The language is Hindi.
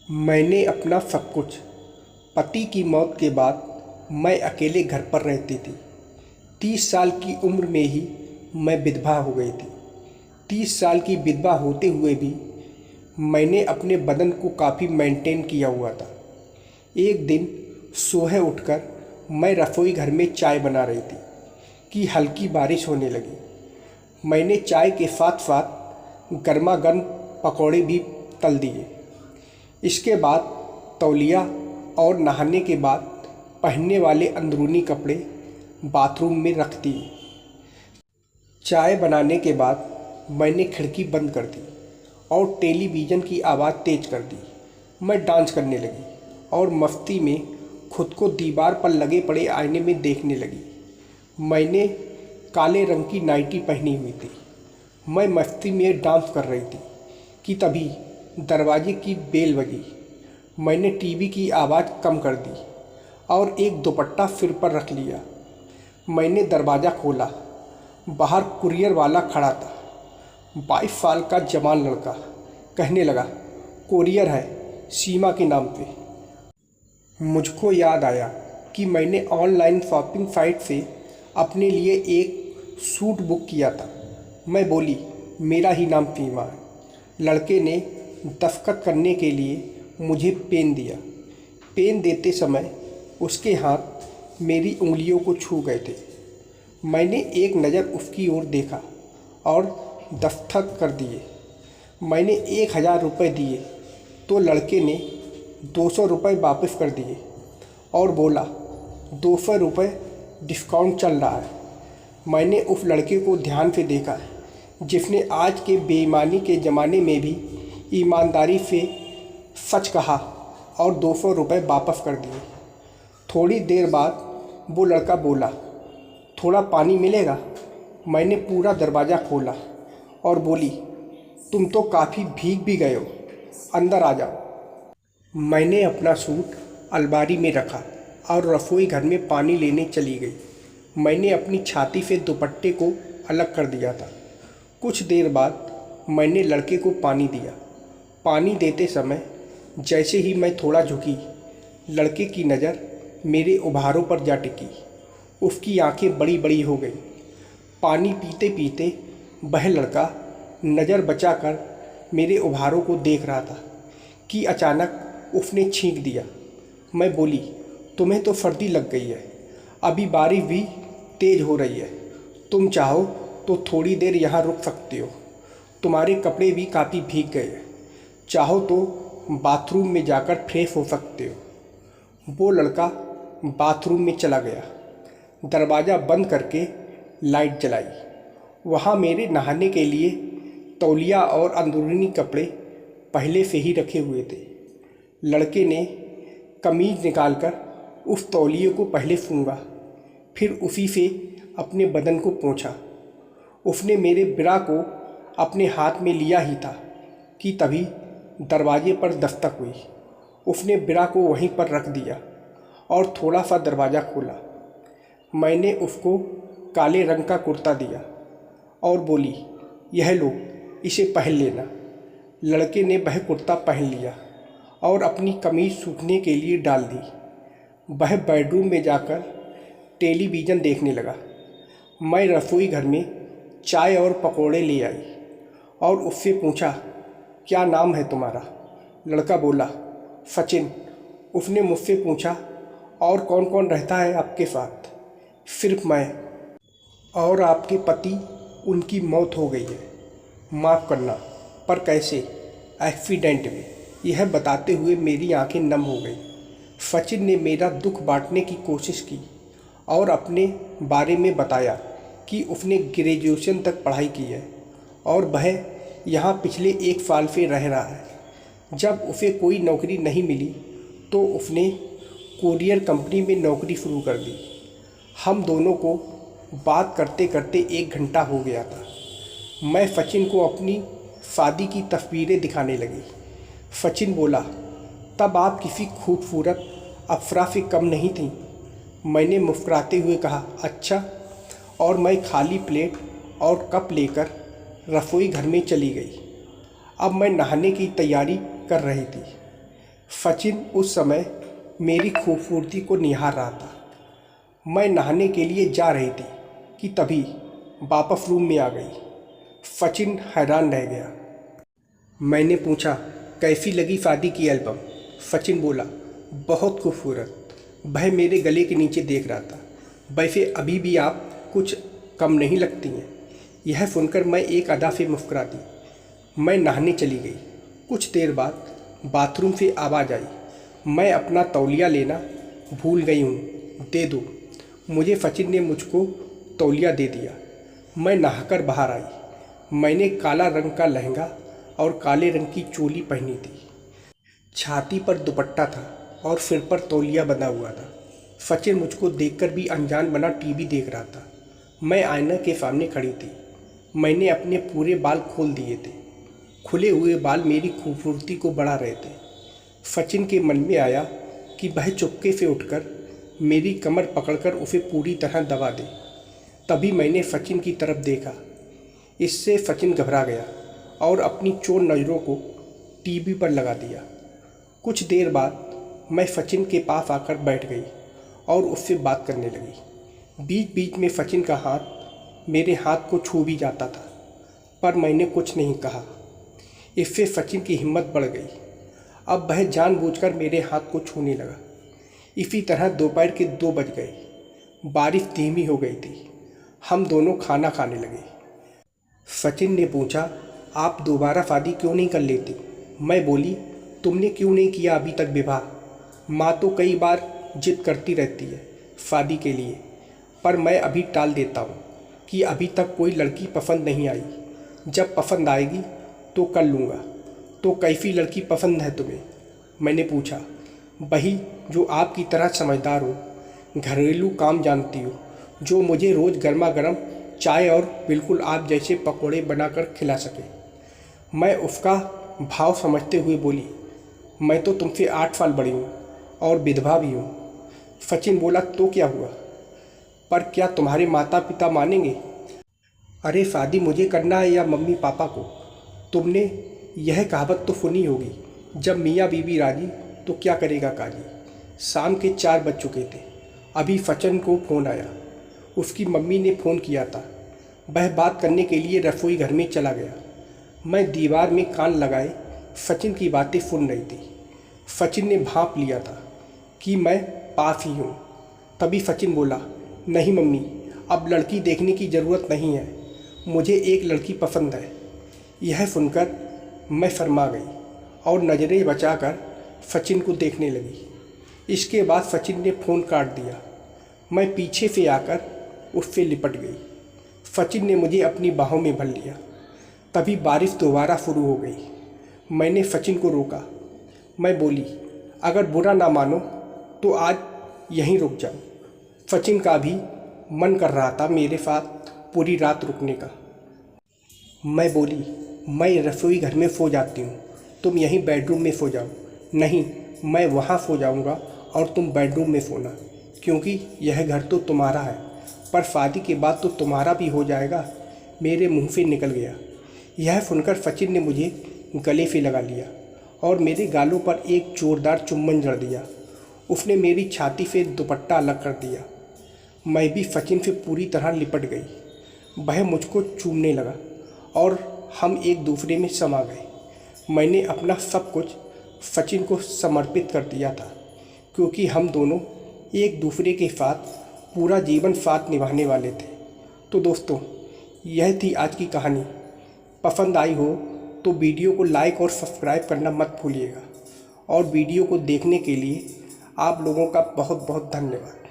मैंने अपना सब कुछ। पति की मौत के बाद मैं अकेले घर पर रहती थी। 30 साल की उम्र में ही मैं विधवा हो गई थी। 30 साल की विधवा होते हुए भी मैंने अपने बदन को काफ़ी मेंटेन किया हुआ था। एक दिन सुबह उठकर मैं रसोई घर में चाय बना रही थी कि हल्की बारिश होने लगी। मैंने चाय के साथ साथ गर्मा गर्म पकौड़े भी तल दिए। इसके बाद तौलिया और नहाने के बाद पहनने वाले अंदरूनी कपड़े बाथरूम में रख दिए। चाय बनाने के बाद मैंने खिड़की बंद कर दी और टेलीविज़न की आवाज़ तेज़ कर दी। मैं डांस करने लगी और मस्ती में खुद को दीवार पर लगे पड़े आईने में देखने लगी। मैंने काले रंग की नाइटी पहनी हुई थी। मैं मस्ती में डांस कर रही थी कि तभी दरवाजे की बेल बजी। मैंने टीवी की आवाज़ कम कर दी और एक दुपट्टा सिर पर रख लिया। मैंने दरवाज़ा खोला। बाहर कुरियर वाला खड़ा था। 22 साल का जवान लड़का। कहने लगा, कुरियर है सीमा के नाम पे। मुझको याद आया कि मैंने ऑनलाइन शॉपिंग साइट से अपने लिए एक सूट बुक किया था। मैं बोली, मेरा ही नाम सीमा है। लड़के ने दस्तखत करने के लिए मुझे पेन दिया। पेन देते समय उसके हाथ मेरी उंगलियों को छू गए थे। मैंने एक नज़र उसकी ओर देखा और दस्तखत कर दिए। मैंने 1000 रुपये दिए तो लड़के ने 200 रुपये वापस कर दिए और बोला, 200 रुपये डिस्काउंट चल रहा है। मैंने उस लड़के को ध्यान से देखा जिसने आज के बेईमानी के ज़माने में भी ईमानदारी से सच कहा और 200 रुपये वापस कर दिए। थोड़ी देर बाद वो लड़का बोला, थोड़ा पानी मिलेगा? मैंने पूरा दरवाज़ा खोला और बोली, तुम तो काफ़ी भीग भी गए हो, अंदर आ जाओ। मैंने अपना सूट अलमारी में रखा और रसोई घर में पानी लेने चली गई। मैंने अपनी छाती से दुपट्टे को अलग कर दिया था। कुछ देर बाद मैंने लड़के को पानी दिया। पानी देते समय जैसे ही मैं थोड़ा झुकी, लड़के की नज़र मेरे उभारों पर जा टिकी। उसकी आंखें बड़ी बड़ी हो गई। पानी पीते पीते वह लड़का नज़र बचाकर मेरे उभारों को देख रहा था कि अचानक उसने छींक दिया। मैं बोली, तुम्हें तो सर्दी लग गई है, अभी बारिश भी तेज़ हो रही है। तुम चाहो तो थोड़ी देर यहाँ रुक सकते हो। तुम्हारे कपड़े भी काफ़ी भीग गए हैं। चाहो तो बाथरूम में जाकर फ्रेश हो सकते हो। वो लड़का बाथरूम में चला गया। दरवाज़ा बंद करके लाइट जलाई। वहाँ मेरे नहाने के लिए तौलिया और अंदरूनी कपड़े पहले से ही रखे हुए थे। लड़के ने कमीज़ निकालकर उस तौलिए को पहले सूंघा, फिर उसी से अपने बदन को पोंछा। उसने मेरे ब्रा को अपने हाथ में लिया ही था कि तभी दरवाजे पर दस्तक हुई। उसने ब्रा को वहीं पर रख दिया और थोड़ा सा दरवाज़ा खोला। मैंने उसको काले रंग का कुर्ता दिया और बोली, यह लो, इसे पहन लेना। लड़के ने वह कुर्ता पहन लिया और अपनी कमीज़ सूखने के लिए डाल दी। वह बेडरूम में जाकर टेलीविज़न देखने लगा। मैं रसोई घर में चाय और पकौड़े ले आई और उससे पूछा, क्या नाम है तुम्हारा? लड़का बोला, सचिन। उसने मुझसे पूछा, और कौन कौन रहता है आपके साथ? सिर्फ मैं और आपके पति। उनकी मौत हो गई है। माफ़ करना, पर कैसे? एक्सीडेंट में। यह बताते हुए मेरी आंखें नम हो गई। सचिन ने मेरा दुख बांटने की कोशिश की और अपने बारे में बताया कि उसने ग्रेजुएशन तक पढ़ाई की है और वह यहाँ पिछले 1 साल से रह रहा है। जब उसे कोई नौकरी नहीं मिली तो उसने कुरियर कंपनी में नौकरी शुरू कर दी। हम दोनों को बात करते करते 1 घंटा हो गया था। मैं सचिन को अपनी शादी की तस्वीरें दिखाने लगी। सचिन बोला, तब आप किसी खूबसूरत अप्सरा से कम नहीं थी। मैंने मुस्कुराते हुए कहा, अच्छा, और मैं खाली प्लेट और कप लेकर रसोई घर में चली गई। अब मैं नहाने की तैयारी कर रही थी। सचिन उस समय मेरी खूबसूरती को निहार रहा था। मैं नहाने के लिए जा रही थी कि तभी वापस रूम में आ गई। सचिन हैरान रह गया। मैंने पूछा, कैसी लगी शादी की एल्बम? सचिन बोला, बहुत खूबसूरत। वह मेरे गले के नीचे देख रहा था। वैसे अभी भी आप कुछ कम नहीं लगती हैं। यह सुनकर मैं एक अदा से मुस्कुरा दी। मैं नहाने चली गई। कुछ देर बाद बाथरूम से आवाज़ आई, मैं अपना तौलिया लेना भूल गई हूँ, दे दो। मुझे सचिन ने मुझको तौलिया दे दिया। मैं नहाकर बाहर आई। मैंने काला रंग का लहंगा और काले रंग की चोली पहनी थी। छाती पर दुपट्टा था और सिर पर तौलिया बंधा हुआ था। सचिन मुझको देखकर भी अनजान बना टीवी देख रहा था। मैं आईने के सामने खड़ी थी। मैंने अपने पूरे बाल खोल दिए थे। खुले हुए बाल मेरी खूबसूरती को बढ़ा रहे थे। सचिन के मन में आया कि वह चुपके से उठकर मेरी कमर पकड़कर उसे पूरी तरह दबा दे। तभी मैंने सचिन की तरफ देखा। इससे सचिन घबरा गया और अपनी चोर नज़रों को टीवी पर लगा दिया। कुछ देर बाद मैं सचिन के पास आकर बैठ गई और उससे बात करने लगी। बीच बीच में सचिन का हाथ मेरे हाथ को छू भी जाता था, पर मैंने कुछ नहीं कहा। इससे सचिन की हिम्मत बढ़ गई। अब वह जानबूझकर मेरे हाथ को छूने लगा। इसी तरह दोपहर के 2 बज गए। बारिश धीमी हो गई थी। हम दोनों खाना खाने लगे। सचिन ने पूछा, आप दोबारा शादी क्यों नहीं कर लेती? मैं बोली, तुमने क्यों नहीं किया अभी तक विवाह? माँ तो कई बार जिद करती रहती है शादी के लिए, पर मैं अभी टाल देता हूँ कि अभी तक कोई लड़की पसंद नहीं आई। जब पसंद आएगी तो कर लूँगा। तो कैसी लड़की पसंद है तुम्हें? मैंने पूछा। वही जो आपकी तरह समझदार हो, घरेलू काम जानती हो, जो मुझे रोज़ गर्मा गर्म चाय और बिल्कुल आप जैसे पकौड़े बनाकर खिला सके। मैं उसका भाव समझते हुए बोली, मैं तो तुमसे 8 साल बड़ी हूँ और विधवा भी हूँ। सचिन बोला, तो क्या हुआ? पर क्या तुम्हारे माता पिता मानेंगे? अरे शादी मुझे करना है या मम्मी पापा को? तुमने यह कहावत तो सुनी होगी, जब मियाँ बीवी राजी तो क्या करेगा काजी। शाम के 4 बज चुके थे। अभी सचिन को फ़ोन आया। उसकी मम्मी ने फ़ोन किया था। वह बात करने के लिए रसोई घर में चला गया। मैं दीवार में कान लगाए सचिन की बातें सुन रही थी। सचिन ने भांप लिया था कि मैं पास ही हूँ। तभी सचिन बोला, नहीं मम्मी, अब लड़की देखने की ज़रूरत नहीं है, मुझे एक लड़की पसंद है। यह सुनकर मैं शर्मा गई और नज़रें बचाकर सचिन को देखने लगी। इसके बाद सचिन ने फ़ोन काट दिया। मैं पीछे से आकर उससे लिपट गई। सचिन ने मुझे अपनी बाहों में भर लिया। तभी बारिश दोबारा शुरू हो गई। मैंने सचिन को रोका। मैं बोली, अगर बुरा ना मानो तो आज यहीं रुक जाओ। सचिन का भी मन कर रहा था मेरे साथ पूरी रात रुकने का। मैं बोली, मैं रसोई घर में सो जाती हूँ, तुम यहीं बेडरूम में सो जाओ। नहीं, मैं वहाँ सो जाऊँगा और तुम बेडरूम में सोना, क्योंकि यह घर तो तुम्हारा है, पर शादी के बाद तो तुम्हारा भी हो जाएगा। मेरे मुंह से निकल गया। यह सुनकर सचिन ने मुझे गले से लगा लिया और मेरे गालों पर एक जोरदार चुम्बन जड़ दिया। उसने मेरी छाती से दुपट्टा अलग कर दिया। मैं भी सचिन से पूरी तरह लिपट गई। वह मुझको चूमने लगा और हम एक दूसरे में समा गए। मैंने अपना सब कुछ सचिन को समर्पित कर दिया था, क्योंकि हम दोनों एक दूसरे के साथ पूरा जीवन साथ निभाने वाले थे। तो दोस्तों, यह थी आज की कहानी। पसंद आई हो तो वीडियो को लाइक और सब्सक्राइब करना मत भूलिएगा। और वीडियो को देखने के लिए आप लोगों का बहुत बहुत धन्यवाद।